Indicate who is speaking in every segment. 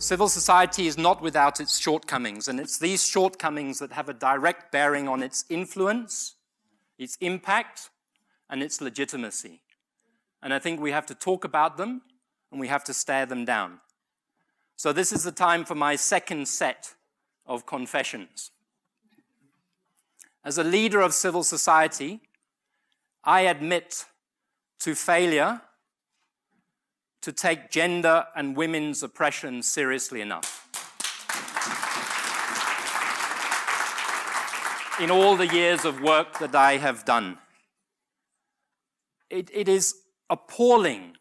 Speaker 1: Civil society is not without its shortcomings, and it's these shortcomings that have a direct bearing on its influence, its impact, and its legitimacy. And I think we have to talk about them, and we have to stare them down. So this is the time for my second set of confessions. As a leader of civil society, I admit to failure to take gender and women's oppression seriously enough. In all the years of work that I have done, it is appalling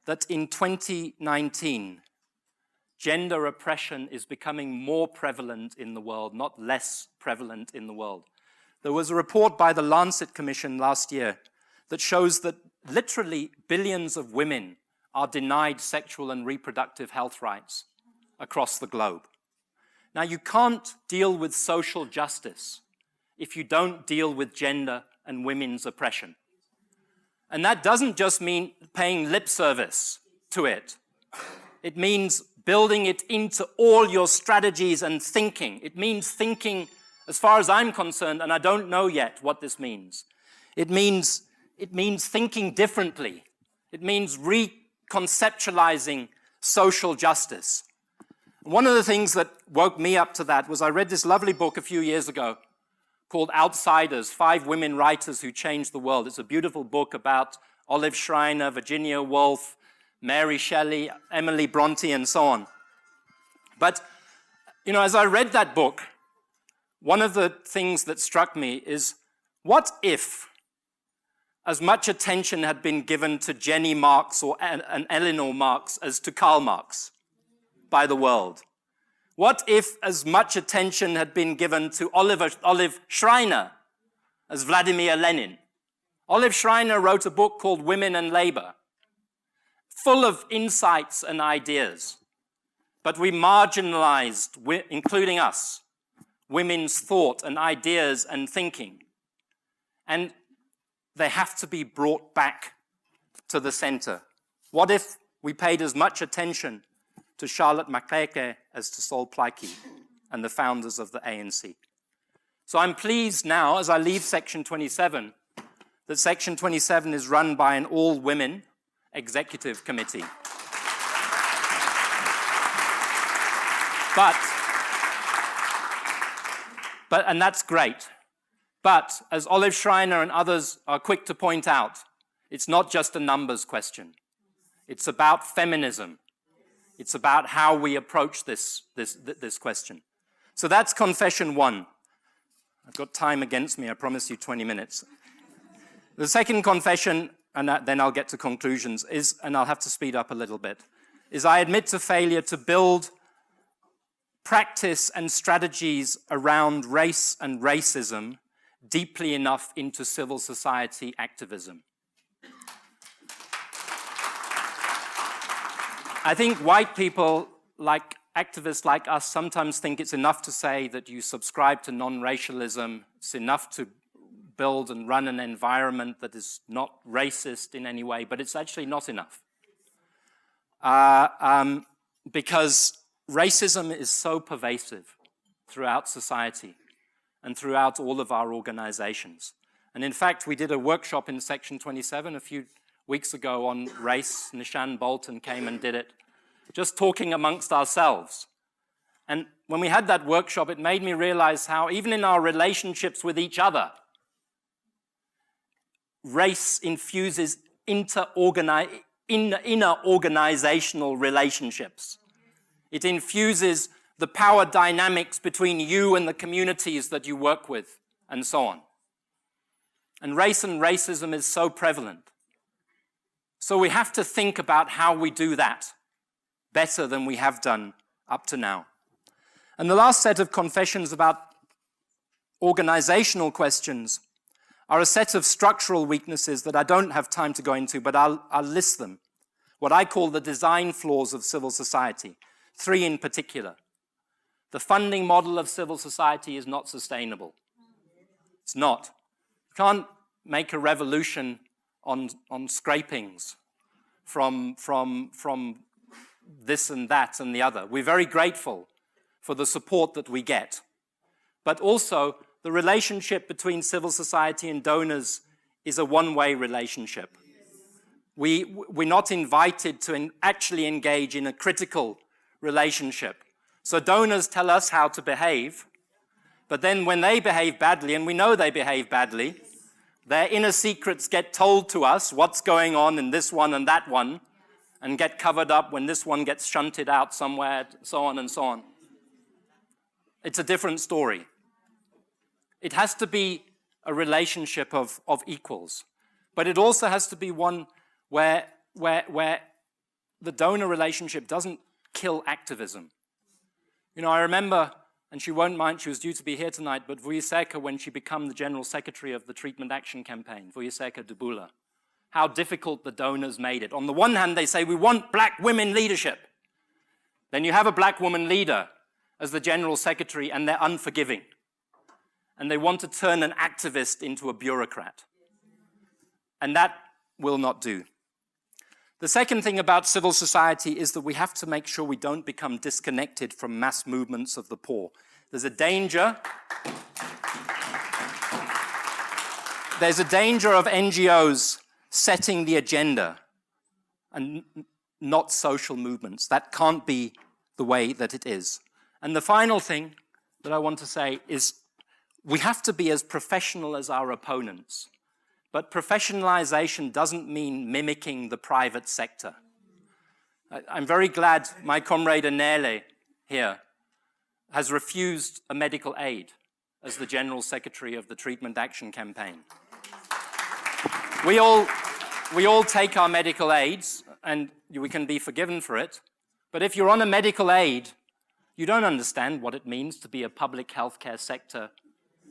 Speaker 1: that in 2019, gender oppression is becoming more prevalent in the world, not less prevalent in the world. There was a report by the Lancet Commission last year that shows that literally billions of women are denied sexual and reproductive health rights across the globe. Now, you can't deal with social justice if you don't deal with gender and women's oppression. And that doesn't just mean paying lip service to it. It means building it into all your strategies and thinking. It means thinking, as far as I'm concerned, and I don't know yet what this means. It means thinking differently. It means reconceptualizing social justice. One of the things that woke me up to that was I read this lovely book a few years ago called Outsiders, 5 Women Writers Who Changed the World. It's a beautiful book about Olive Schreiner, Virginia Woolf, Mary Shelley, Emily Bronte, and so on. But, you know, as I read that book, one of the things that struck me is, what if as much attention had been given to Jenny Marx and Eleanor Marx as to Karl Marx by the world? What if as much attention had been given to Olive Schreiner as Vladimir Lenin? Olive Schreiner wrote a book called Women and Labor, full of insights and ideas. But we marginalized, including us, women's thought and ideas and thinking. And they have to be brought back to the center. What if we paid as much attention to Charlotte Maxeke as to Sol Plaatje and the founders of the ANC? So I'm pleased now, as I leave Section 27, that Section 27 is run by an all-women executive committee. And that's great. But, as Olive Schreiner and others are quick to point out, it's not just a numbers question. It's about feminism. It's about how we approach this question. So that's confession 1. I've got time against me, I promise you 20 minutes. The second confession, and then I'll get to conclusions, is, and I'll have to speed up a little bit, is I admit to failure to build practice and strategies around race and racism deeply enough into civil society activism. I think white people, like activists like us, sometimes think it's enough to say that you subscribe to non-racialism. It's enough to build and run an environment that is not racist in any way, but it's actually not enough. Because racism is so pervasive throughout society and throughout all of our organizations. And in fact, we did a workshop in Section 27 a few weeks ago on race. Nishan Bolton came and did it, just talking amongst ourselves. And when we had that workshop, it made me realize how even in our relationships with each other, race infuses inner organizational relationships. It infuses the power dynamics between you and the communities that you work with, and so on. And race and racism is so prevalent. So we have to think about how we do that better than we have done up to now. And the last set of confessions about organizational questions are a set of structural weaknesses that I don't have time to go into, but I'll list them. What I call the design flaws of civil society. 3 in particular. The funding model of civil society is not sustainable. It's not. You can't make a revolution on scrapings from this and that and the other. We're very grateful for the support that we get. But also, the relationship between civil society and donors is a one-way relationship. We're not invited to actually engage in a critical relationship. So donors tell us how to behave, but then when they behave badly, and we know they behave badly, their inner secrets get told to us, what's going on in this one and that one, and get covered up when this one gets shunted out somewhere, so on and so on. It's a different story. It has to be a relationship of equals, but it also has to be one where the donor relationship doesn't kill activism. You know, I remember, and she won't mind, she was due to be here tonight, but Vuyiseka, when she became the General Secretary of the Treatment Action Campaign, Vuyiseka Dubula, how difficult the donors made it. On the one hand, they say, we want black women leadership. Then you have a black woman leader as the General Secretary, and they're unforgiving. And they want to turn an activist into a bureaucrat. And that will not do. The second thing about civil society is that we have to make sure we don't become disconnected from mass movements of the poor. There's a danger. There's a danger of NGOs setting the agenda and not social movements. That can't be the way that it is. And the final thing that I want to say is we have to be as professional as our opponents. But professionalization doesn't mean mimicking the private sector. I'm very glad my comrade Anele here has refused a medical aid as the General Secretary of the Treatment Action Campaign. We all take our medical aids, and we can be forgiven for it. But if you're on a medical aid, you don't understand what it means to be a public healthcare sector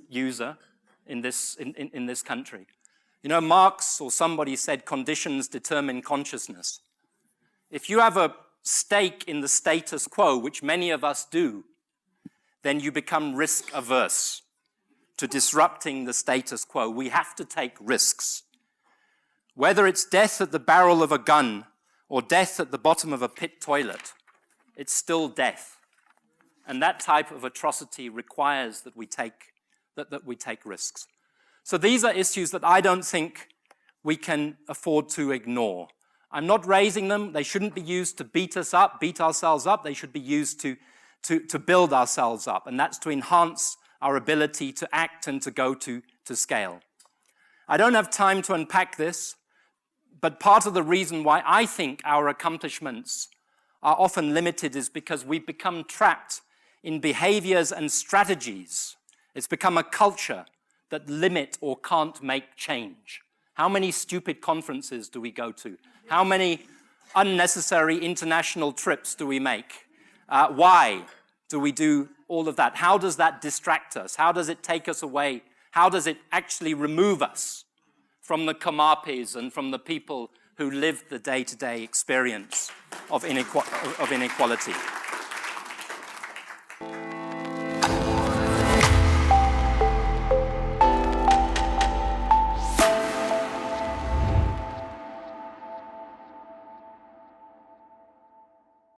Speaker 1: user in this country. You know, Marx or somebody said conditions determine consciousness. If you have a stake in the status quo, which many of us do, then you become risk averse to disrupting the status quo. We have to take risks. Whether it's death at the barrel of a gun or death at the bottom of a pit toilet, it's still death. And that type of atrocity requires that we take risks. So these are issues that I don't think we can afford to ignore. I'm not raising them. They shouldn't be used to beat ourselves up. They should be used to build ourselves up. And that's to enhance our ability to act and to go to scale. I don't have time to unpack this, but part of the reason why I think our accomplishments are often limited is because we've become trapped in behaviors and strategies. It's become a culture that limit or can't make change. How many stupid conferences do we go to? How many unnecessary international trips do we make? Why do we do all of that? How does that distract us? How does it take us away? How does it actually remove us from the Kamapis and from the people who live the day-to-day experience of inequality?